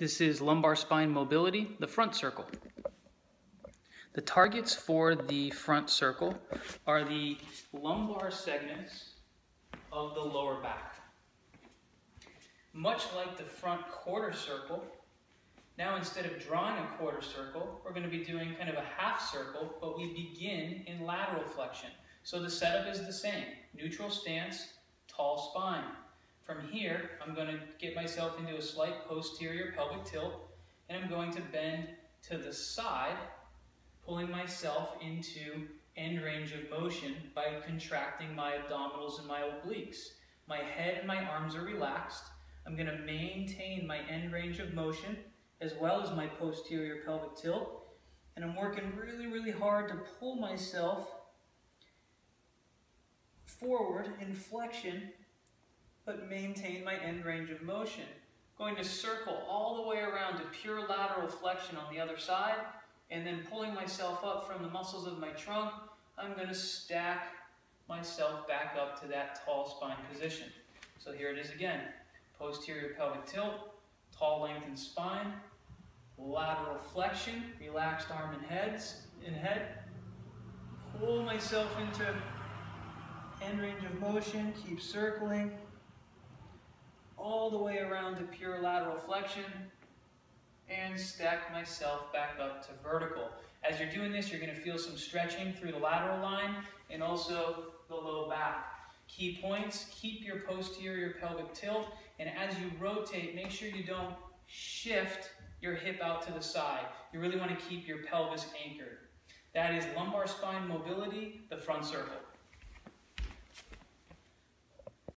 This is lumbar spine mobility, the front circle. The targets for the front circle are the lumbar segments of the lower back. Much like the front quarter circle, now instead of drawing a quarter circle, we're going to be doing kind of a half circle, but we begin in lateral flexion. So the setup is the same. Neutral stance, tall spine. From here, I'm going to get myself into a slight posterior pelvic tilt, and I'm going to bend to the side, pulling myself into end range of motion by contracting my abdominals and my obliques. My head and my arms are relaxed. I'm going to maintain my end range of motion as well as my posterior pelvic tilt, and I'm working really hard to pull myself forward in flexion but maintain my end range of motion. Going to circle all the way around to pure lateral flexion on the other side, and then pulling myself up from the muscles of my trunk, I'm going to stack myself back up to that tall spine position. So here it is again. Posterior pelvic tilt, tall lengthened spine, lateral flexion, relaxed arm and head, pull myself into end range of motion, keep circling, all the way around to pure lateral flexion, and stack myself back up to vertical. As you're doing this, you're going to feel some stretching through the lateral line and also the low back. Key points: keep your posterior pelvic tilt, and as you rotate, make sure you don't shift your hip out to the side. You really want to keep your pelvis anchored. That is lumbar spine mobility, the front circle.